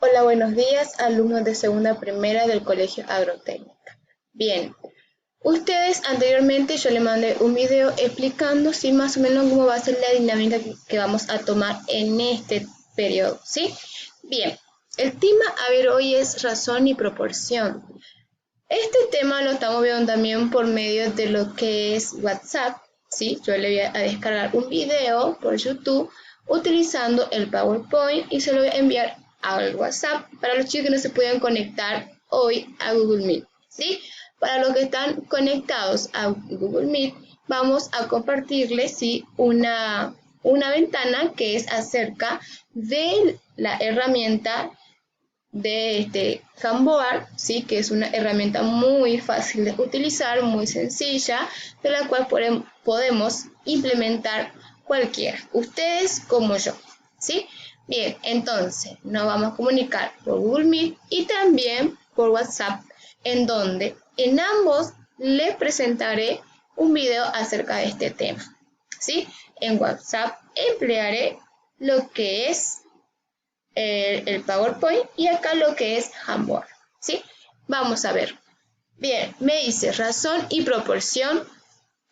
Hola, buenos días, alumnos de segunda primera del Colegio Agrotécnica. Bien, ustedes anteriormente yo les mandé un video explicando más o menos cómo va a ser la dinámica que vamos a tomar en este periodo, ¿sí? Bien, el tema a ver hoy es razón y proporción. Este tema lo estamos viendo también por medio de lo que es WhatsApp, ¿sí? Yo le voy a descargar un video por YouTube utilizando el PowerPoint y se lo voy a enviar al WhatsApp para los chicos que no se pueden conectar hoy a Google Meet, ¿sí? Para los que están conectados a Google Meet, vamos a compartirles, ¿sí? una ventana que es acerca de la herramienta de Jamboard, ¿sí? Que es una herramienta muy fácil de utilizar, muy sencilla, de la cual podemos implementar cualquiera, ustedes como yo, ¿sí? Bien, entonces nos vamos a comunicar por Google Meet y también por WhatsApp, en donde en ambos les presentaré un video acerca de este tema, ¿sí? En WhatsApp emplearé lo que es el PowerPoint y acá lo que es Jamboard, ¿sí? Vamos a ver. Bien, me dice razón y proporción.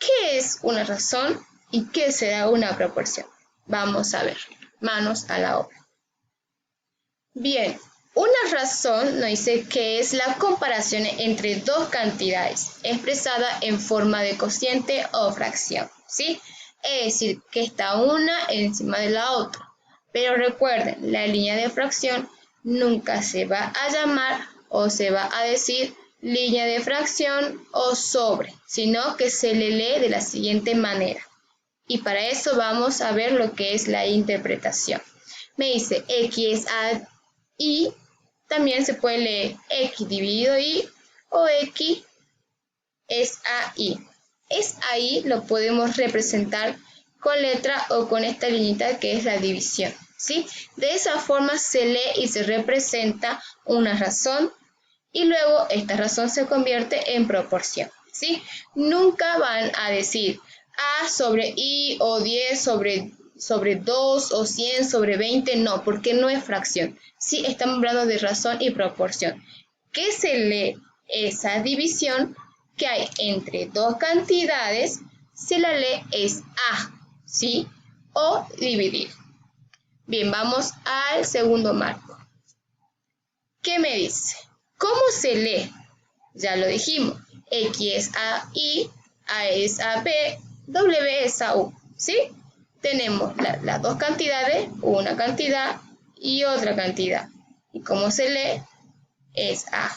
¿Qué es una razón y qué será una proporción? Vamos a ver. Manos a la obra. Bien, una razón nos dice que es la comparación entre dos cantidades expresada en forma de cociente o fracción, ¿sí? Es decir, que está una encima de la otra. Pero recuerden, la línea de fracción nunca se va a llamar o se va a decir línea de fracción o sobre, sino que se le lee de la siguiente manera. Y para eso vamos a ver lo que es la interpretación. Me dice x a y, también se puede leer x dividido y o x es a y. Es ahí lo podemos representar con letra o con esta liñita que es la división, ¿sí? De esa forma se lee y se representa una razón y luego esta razón se convierte en proporción, ¿sí? Nunca van a decir a sobre i o 10 sobre 2 o 100 sobre 20, no, porque no es fracción, ¿sí? Estamos hablando de razón y proporción. ¿Qué se lee? Esa división que hay entre dos cantidades, se la lee es a, ¿sí? O dividir. Bien, vamos al segundo marco. ¿Qué me dice? ¿Cómo se lee? Ya lo dijimos. X es a y, a es a b, w es a u, ¿sí? Tenemos las dos cantidades, una cantidad y otra cantidad. ¿Y cómo se lee? Es a,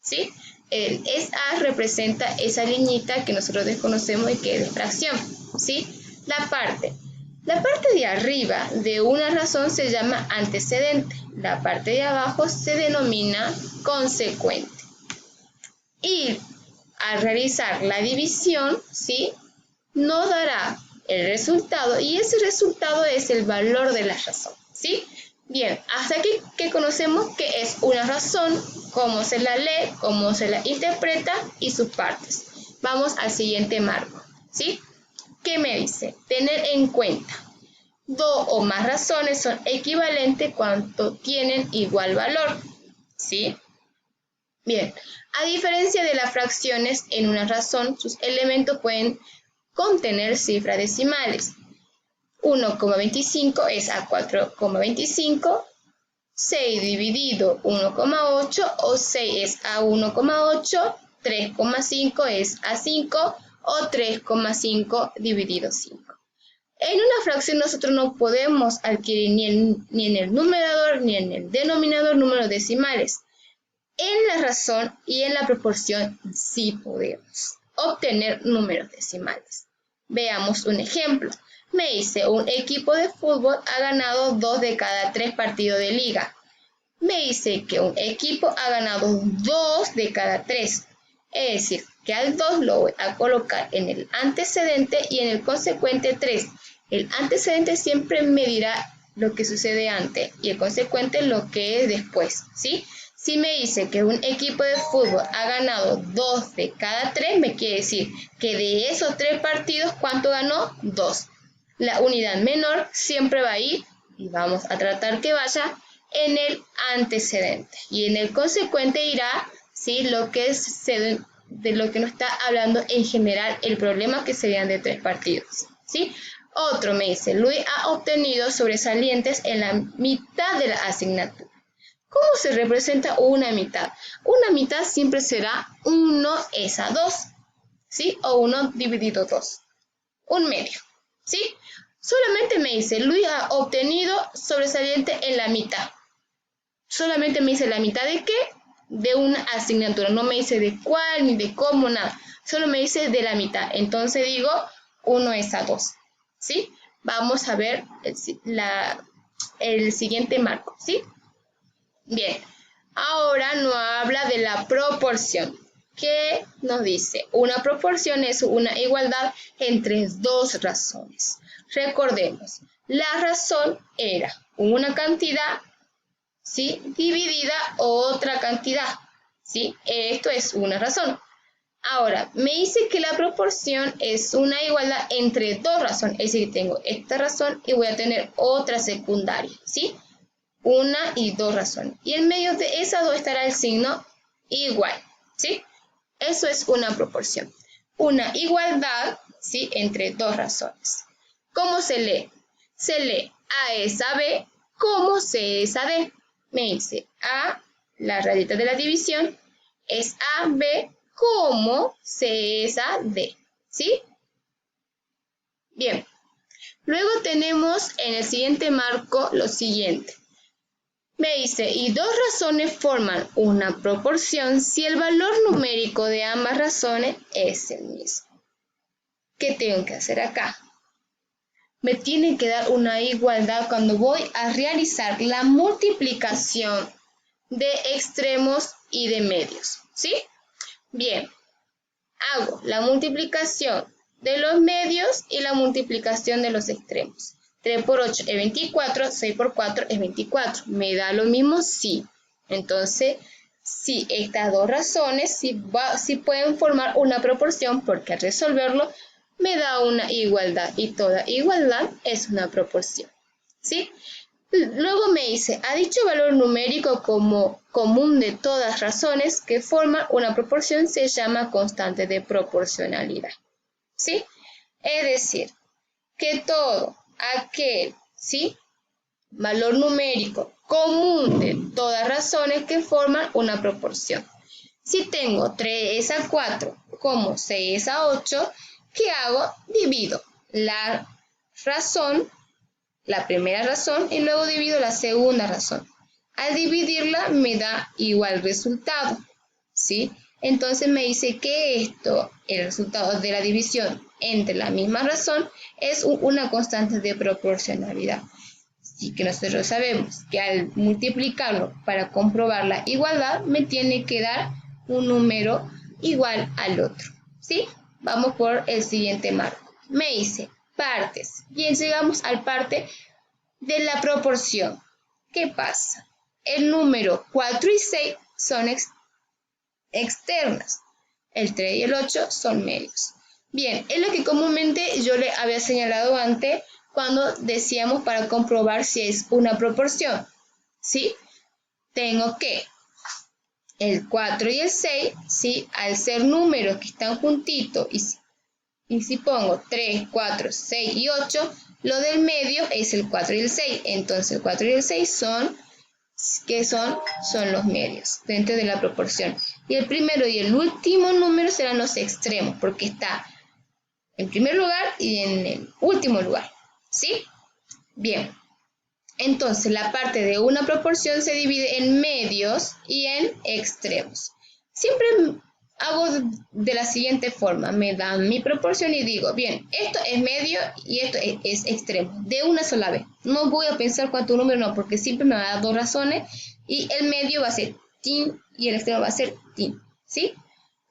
¿sí? El es a representa esa liñita que nosotros desconocemos y que es de fracción, ¿sí? La parte de arriba de una razón se llama antecedente, la parte de abajo se denomina consecuente. Y al realizar la división, ¿sí? Nos dará el resultado y ese resultado es el valor de la razón, ¿sí? Bien, hasta aquí que conocemos qué es una razón, cómo se la lee, cómo se la interpreta y sus partes. Vamos al siguiente marco, ¿sí? ¿Qué me dice? Tener en cuenta. Dos o más razones son equivalentes cuando tienen igual valor, ¿sí? Bien, a diferencia de las fracciones, en una razón sus elementos pueden contener cifras decimales. 1,25 es a 4,25, 6 dividido 1,8 o 6 es a 1,8, 3,5 es a 5 o 3,5 dividido 5. En una fracción nosotros no podemos adquirir ni en el numerador ni en el denominador números decimales. En la razón y en la proporción sí podemos obtener números decimales. Veamos un ejemplo. Me dice, un equipo de fútbol ha ganado 2 de cada 3 partidos de liga. Me dice que un equipo ha ganado 2 de cada 3. Es decir, que al 2 lo voy a colocar en el antecedente y en el consecuente 3. El antecedente siempre me dirá lo que sucede antes y el consecuente lo que es después, ¿sí? Si me dice que un equipo de fútbol ha ganado 2 de cada 3, me quiere decir que de esos 3 partidos, ¿cuánto ganó? 2. La unidad menor siempre va a ir, y vamos a tratar que vaya, en el antecedente y en el consecuente irá, ¿sí?, lo que es de lo que nos está hablando en general el problema, que serían de 3 partidos, ¿sí? Otro me dice, Luis ha obtenido sobresalientes en la mitad de la asignatura. ¿Cómo se representa una mitad? Una mitad siempre será 1 es a 2, ¿sí? O 1 dividido 2, un medio, ¿sí? Solamente me dice, Luis ha obtenido sobresaliente en la mitad. Solamente me dice la mitad de qué, de una asignatura. No me dice de cuál, ni de cómo, nada. Solo me dice de la mitad. Entonces digo, 1 es a 2, ¿sí? Vamos a ver el siguiente marco, ¿sí? Bien, ahora nos habla de la proporción. ¿Qué nos dice? Una proporción es una igualdad entre 2 razones. Recordemos, la razón era una cantidad, ¿sí?, dividida otra cantidad, ¿sí? Esto es una razón. Ahora, me dice que la proporción es una igualdad entre 2 razones. Es decir, tengo esta razón y voy a tener otra secundaria, ¿sí? Una y 2 razones. Y en medio de esas 2 estará el signo igual, ¿sí? Eso es una proporción. Una igualdad, ¿sí?, entre 2 razones. ¿Cómo se lee? Se lee A es a B como C es a D. Me dice A, la rayita de la división, es A, B como C es a D, ¿sí? Bien. Luego tenemos en el siguiente marco lo siguiente. Me dice, y 2 razones forman una proporción si el valor numérico de ambas razones es el mismo. ¿Qué tengo que hacer acá? Me tiene que dar una igualdad cuando voy a realizar la multiplicación de extremos y de medios, ¿sí? Bien, hago la multiplicación de los medios y la multiplicación de los extremos. 3 por 8 es 24, 6 por 4 es 24. ¿Me da lo mismo? Sí. Entonces, sí, estas 2 razones sí pueden formar una proporción, porque al resolverlo me da una igualdad y toda igualdad es una proporción, ¿sí? Luego me dice, a dicho valor numérico como común de todas razones que forman una proporción se llama constante de proporcionalidad, ¿sí? Es decir, que todo aquel, ¿sí?, valor numérico común de todas razones que forman una proporción. Si tengo 3 a 4 como 6 a 8, ¿qué hago? Divido la razón, la primera razón, y luego divido la segunda razón. Al dividirla me da igual resultado, ¿sí? Entonces me dice que el resultado de la división entre la misma razón, es una constante de proporcionalidad. Así que nosotros sabemos que al multiplicarlo para comprobar la igualdad, me tiene que dar un número igual al otro, ¿sí? Vamos por el siguiente marco. Me dice partes. Bien, llegamos al parte de la proporción. ¿Qué pasa? El número 4 y 6 son externas. El 3 y el 8 son medios. Bien, es lo que comúnmente yo le había señalado antes cuando decíamos para comprobar si es una proporción, ¿sí? Tengo que el 4 y el 6, ¿sí?, al ser números que están juntitos, y si pongo 3, 4, 6 y 8, lo del medio es el 4 y el 6. Entonces el 4 y el 6 son los medios dentro de la proporción. Y el primero y el último número serán los extremos, porque está en primer lugar y en el último lugar, ¿sí? Bien, entonces la parte de una proporción se divide en medios y en extremos. Siempre hago de la siguiente forma: me dan mi proporción y digo, bien, esto es medio y esto es extremo, de una sola vez. No voy a pensar cuánto número, no, porque siempre me va a dar 2 razones y el medio va a ser tin y el extremo va a ser tin, ¿sí?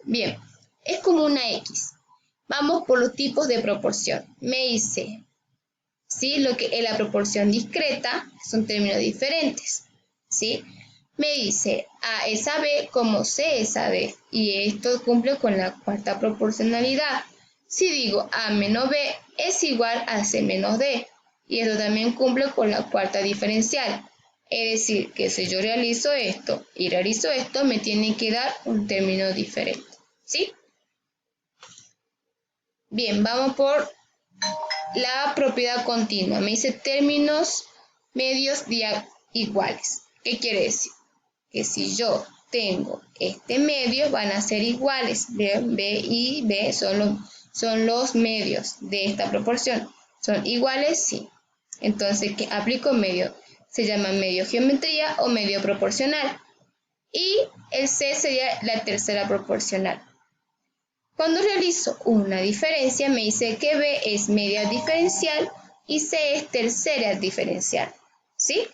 Bien, es como una X. Vamos por los tipos de proporción. Me dice, ¿sí?, lo que es la proporción discreta, son términos diferentes, ¿sí? Me dice A es a B como C es a D, y esto cumple con la cuarta proporcionalidad. Si digo A menos B es igual a C menos D, y esto también cumple con la cuarta diferencial. Es decir, que si yo realizo esto y realizo esto, me tiene que dar un término diferente, ¿sí? Bien, vamos por la propiedad continua. Me dice términos medios iguales. ¿Qué quiere decir? Que si yo tengo este medio, van a ser iguales. B y B son los medios de esta proporción. ¿Son iguales? Sí. Entonces, ¿qué aplico medio? Se llama medio geometría o medio proporcional. Y el C sería la tercera proporcional. Cuando realizo una diferencia, me dice que B es media diferencial y C es tercera diferencial. ¿Sí?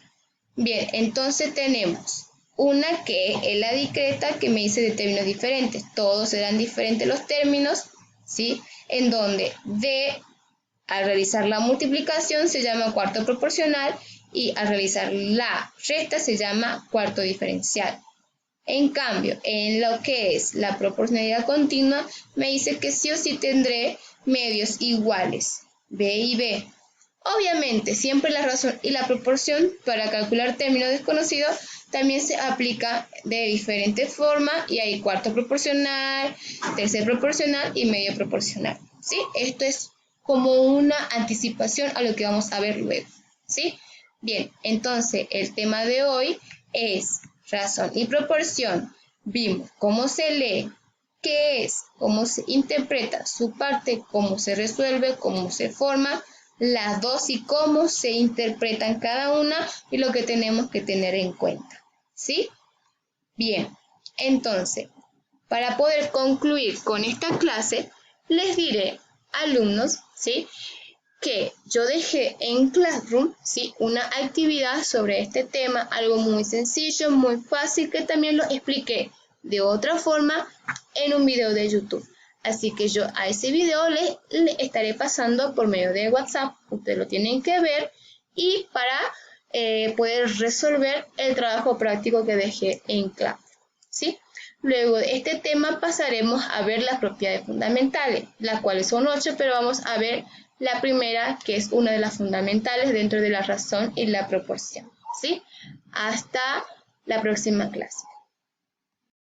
Bien, entonces tenemos una que es la discreta que me dice de términos diferentes. Todos serán diferentes los términos, ¿sí? En donde D, al realizar la multiplicación, se llama cuarto proporcional y al realizar la resta se llama cuarto diferencial. En cambio, en lo que es la proporcionalidad continua, me dice que sí o sí tendré medios iguales, B y B. Obviamente, siempre la razón y la proporción para calcular términos desconocidos también se aplica de diferente forma y hay cuarto proporcional, tercer proporcional y medio proporcional. ¿Sí? Esto es como una anticipación a lo que vamos a ver luego. ¿Sí? Bien, entonces el tema de hoy es razón y proporción. Vimos cómo se lee, qué es, cómo se interpreta su parte, cómo se resuelve, cómo se forma las dos y cómo se interpretan cada una y lo que tenemos que tener en cuenta. ¿Sí? Bien, entonces, para poder concluir con esta clase, les diré, alumnos, ¿sí?, que yo dejé en Classroom, ¿sí?, una actividad sobre este tema, algo muy sencillo, muy fácil, que también lo expliqué de otra forma en un video de YouTube. Así que yo a ese video le estaré pasando por medio de WhatsApp. Ustedes lo tienen que ver y para poder resolver el trabajo práctico que dejé en clase, ¿sí? Luego de este tema pasaremos a ver las propiedades fundamentales, las cuales son 8, pero vamos a ver la primera, que es una de las fundamentales dentro de la razón y la proporción, ¿sí? Hasta la próxima clase.